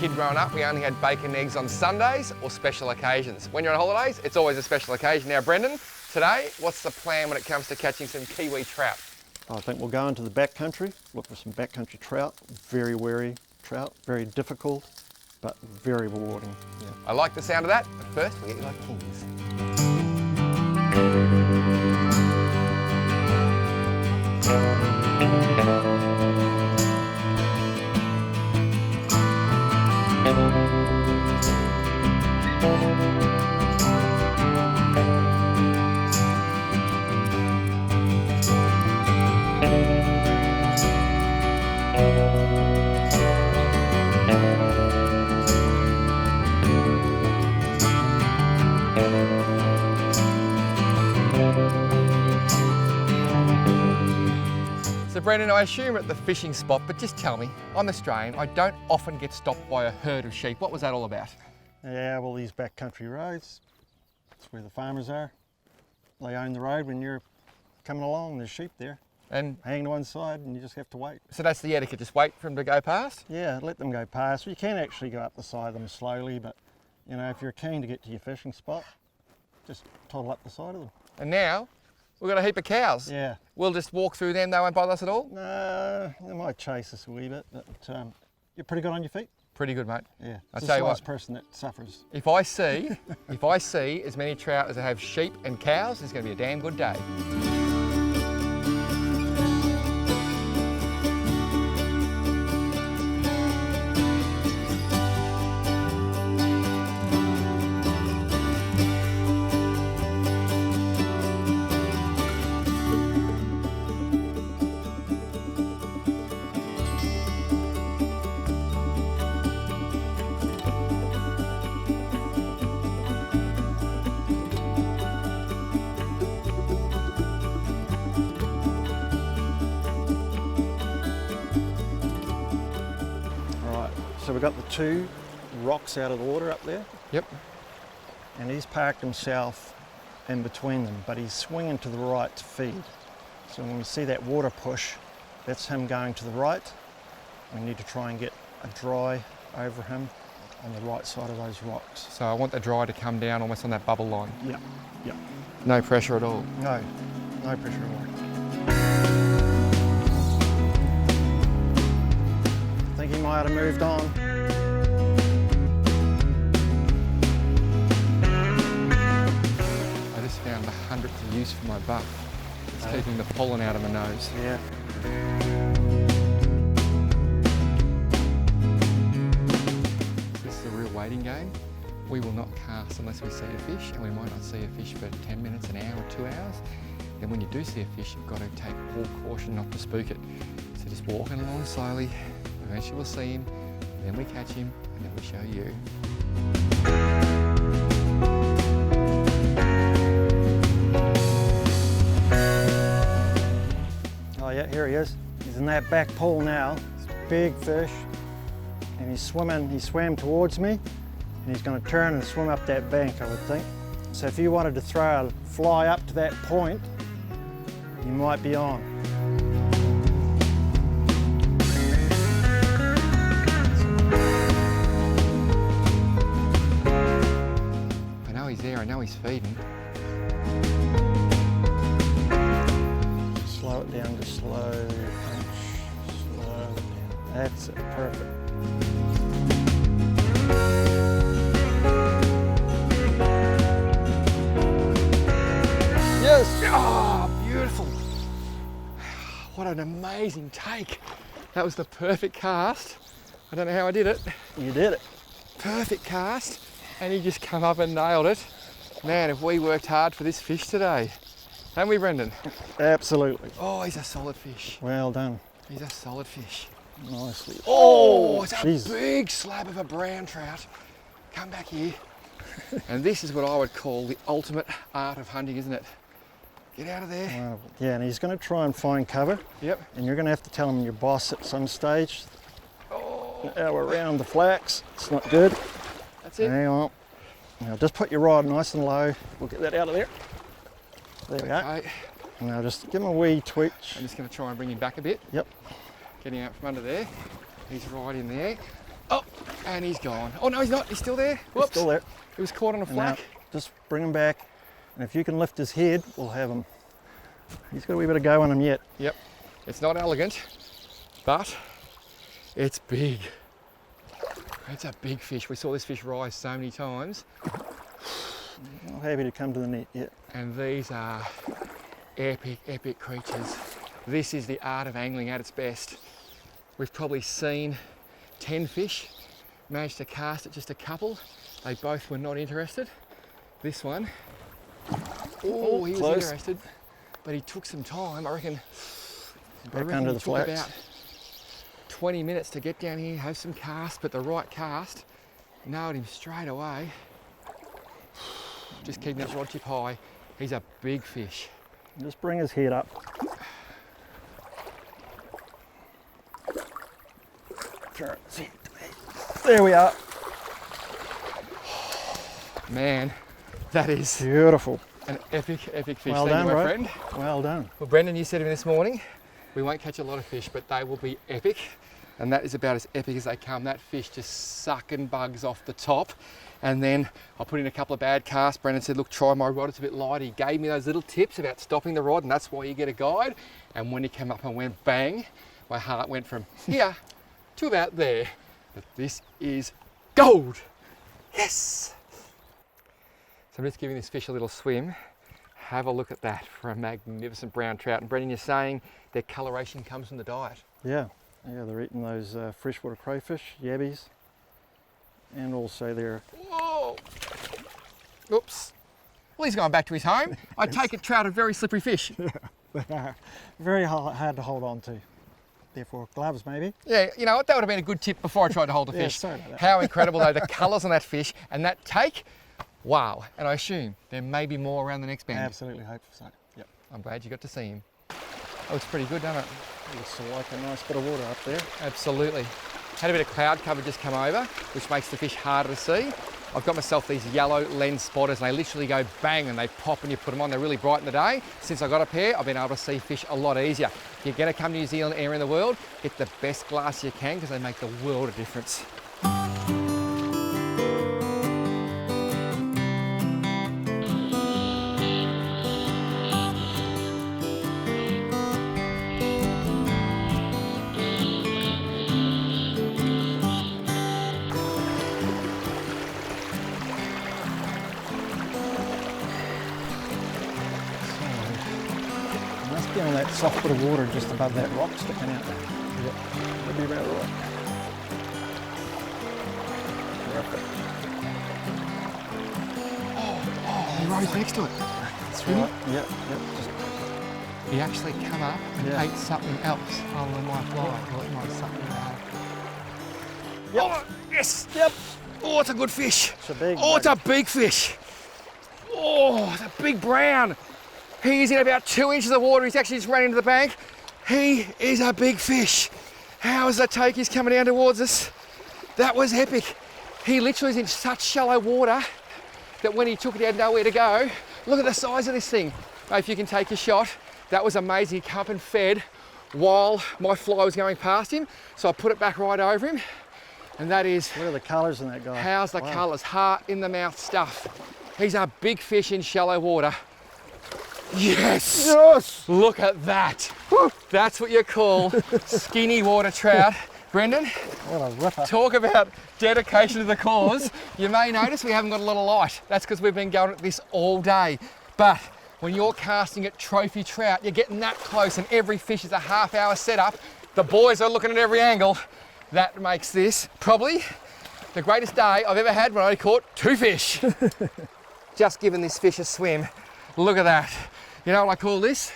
kid growing up, we only had bacon and eggs on Sundays or special occasions. When you're on holidays, it's always a special occasion. Now, Brendan, today, what's the plan when it comes to catching some Kiwi trout? I think we'll go into the backcountry, look for some backcountry trout, very wary trout, very difficult, but very rewarding. Yeah. I like the sound of that, but first we eat like kings. So Brendan, I assume we're at the fishing spot, but just tell me, I'm Australian, I don't often get stopped by a herd of sheep. What was that all about? Yeah, well, these backcountry roads, that's where the farmers are. They own the road when you're coming along, there's sheep there. And hang to one side and you just have to wait. So that's the etiquette, just wait for them to go past? Yeah, let them go past. You can actually go up the side of them slowly, but you know, if you're keen to get to your fishing spot, just toddle up the side of them. And now, we've got a heap of cows. Yeah. We'll just walk through them, they won't bother us at all? No, they might chase us a wee bit, but you're pretty good on your feet. Pretty good, mate. Yeah, I'll it's tell the you last what, person that suffers. if I see as many trout as I have sheep and cows, it's going to be a damn good day. So we've got the two rocks out of the water up there. Yep. And he's parked himself in between them, but he's swinging to the right to feed. So when we see that water push, that's him going to the right. We need to try and get a dry over him on the right side of those rocks. So I want the dry to come down almost on that bubble line. Yep, yep. No pressure at all? No, no pressure at all. I think he might have moved on. I just found the 100th use for my buff. It's keeping the pollen out of my nose. Yeah. This is a real waiting game. We will not cast unless we see a fish, and we might not see a fish for 10 minutes, an hour, 2 hours. And when you do see a fish, you've got to take all caution not to spook it. So just walking along slowly. Eventually we'll see him, then we catch him, and then we show you. Oh yeah, here he is. He's in that back pool now. It's a big fish, and he's swimming. He swam towards me, and he's going to turn and swim up that bank, I would think. So if you wanted to throw a fly up to that point, you might be on. I know he's feeding. Slow it down, just slow punch, slow it down. That's it, perfect. Yes! Oh, beautiful. What an amazing take. That was the perfect cast. I don't know how I did it. You did it. Perfect cast, and he just come up and nailed it. Man, have we worked hard for this fish today. Haven't we, Brendan? Absolutely. Oh, he's a solid fish. Well done. He's a solid fish. Nicely. Oh, it's a Jeez. big slab of a brown trout. Come back here. And this is what I would call the ultimate art of hunting, isn't it? Get out of there. Wow. Yeah, and he's going to try and find cover. Yep. And you're going to have to tell him your boss at some stage. Oh. Now we're around the flax. It's not good. That's it. Hang on. Now just put your rod nice and low. We'll get that out of there. There we go. Okay. Now just give him a wee twitch. I'm just going to try and bring him back a bit. Yep. Getting out from under there. He's right in there. Oh, and he's gone. Oh no, he's not. He's still there. Whoops. He's still there. He was caught on a And now, flack. just bring him back. And if you can lift his head, we'll have him. He's got a wee bit of go on him yet. Yep. It's not elegant, but it's big. It's a big fish. We saw this fish rise so many times. Not happy to come to the net yet. And these are epic, epic creatures. This is the art of angling at its best. We've probably seen 10 fish, managed to cast at just a couple. They both were not interested. This one, oh, he was close. interested, but he took some time. I reckon Back under the he took flats. about 20 minutes to get down here, have some cast, but the right cast nailed him straight away. Just keeping that rod tip high. He's a big fish. Just bring his head up. There we are. Man, that is Beautiful. an epic, epic fish. Well Thank done, you, my bro. friend. Well done. Well, Brendan, you said to me this morning, we won't catch a lot of fish, but they will be epic. And that is about as epic as they come. That fish just sucking bugs off the top. And then I put in a couple of bad casts. Brendan said, look, try my rod, it's a bit light. He gave me those little tips about stopping the rod, and that's why you get a guide. And when he came up and went bang, my heart went from here to about there. But this is gold. Yes. So I'm just giving this fish a little swim. Have a look at that for a magnificent brown trout. And Brendan, you're saying their coloration comes from the diet. Yeah, they're eating those freshwater crayfish, yabbies, and also their... Whoa! Oops. Well, he's going back to his home. I take it trout are very slippery fish. very hard to hold on to. Therefore, gloves maybe. Yeah, you know what? That would have been a good tip before I tried to hold the Yeah, fish. sorry about that. How incredible though, the colours on that fish and that take. Wow. And I assume there may be more around the next bend. Absolutely hope so. Yep. I'm glad you got to see him. That looks pretty good, doesn't it? Looks like a nice bit of water up there. Absolutely. Had a bit of cloud cover just come over, which makes the fish harder to see. I've got myself these yellow lens spotters and they literally go bang and they pop when you put them on. They're really bright in the day. Since I got a pair, I've been able to see fish a lot easier. If you're going to come to New Zealand, anywhere in the world, get the best glass you can because they make the world of difference. Must be on that soft bit of water just above that rock sticking out there. Yep, that'd be about right. Perfect. Oh, he rose next to it. That's Didn't right. Yep. Just, He actually come up and Yeah. ate something else. Oh, it might fly, or it might suck you out. Yep. Oh, yes. Yep. Oh, it's a good fish. It's a big Oh, it's a big fish. Oh, it's a big brown. He's in about 2 inches of water. He's actually just ran into the bank. He is a big fish. How is that take? He's coming down towards us. That was epic. He literally is in such shallow water that when he took it, he had nowhere to go. Look at the size of this thing. If you can take a shot, that was amazing. He came up and fed while my fly was going past him. So I put it back right over him. And that is, What are the colours in that guy? how's the Wow. colours? Heart in the mouth stuff. He's a big fish in shallow water. Yes! Yes! Look at that. That's what you call skinny water trout. Brendan, What a ripper. talk about dedication to the cause. You may notice we haven't got a lot of light. That's because we've been going at this all day. But when you're casting at trophy trout, you're getting that close and every fish is a half-hour setup. The boys are looking at every angle. That makes this probably the greatest day I've ever had when I caught 2 fish. Just giving this fish a swim. Look at that. You know what I call this?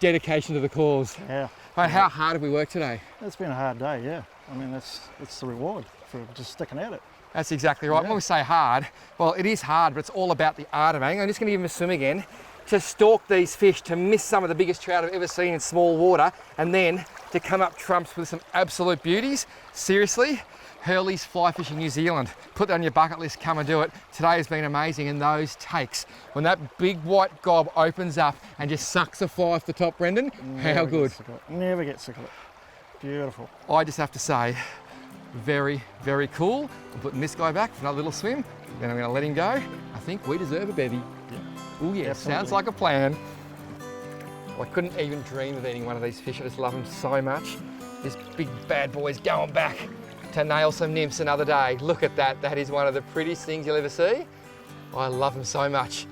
Dedication to the cause. Yeah. Mate, how hard have we worked today? It's been a hard day, yeah. I mean, that's the reward for just sticking at it. That's exactly right. Yeah. When we say hard, well, it is hard, but it's all about the art of angling. I'm just going to give him a swim again. To stalk these fish, to miss some of the biggest trout I've ever seen in small water, and then to come up trumps with some absolute beauties. Seriously, Hurley's Fly Fishing New Zealand. Put that on your bucket list, come and do it. Today has been amazing, and those takes, when that big white gob opens up and just sucks a fly off the top, Brendan, how Never good. get sick of it. Never get sick of it. Beautiful. I just have to say, Very, very cool. I'm putting this guy back for another little swim. Then I'm going to let him go. I think we deserve a bevy. Oh yeah, Absolutely. sounds like a plan. I couldn't even dream of eating one of these fish. I just love them so much. This big bad boy's going back to nail some nymphs another day. Look at that. That is one of the prettiest things you'll ever see. I love them so much.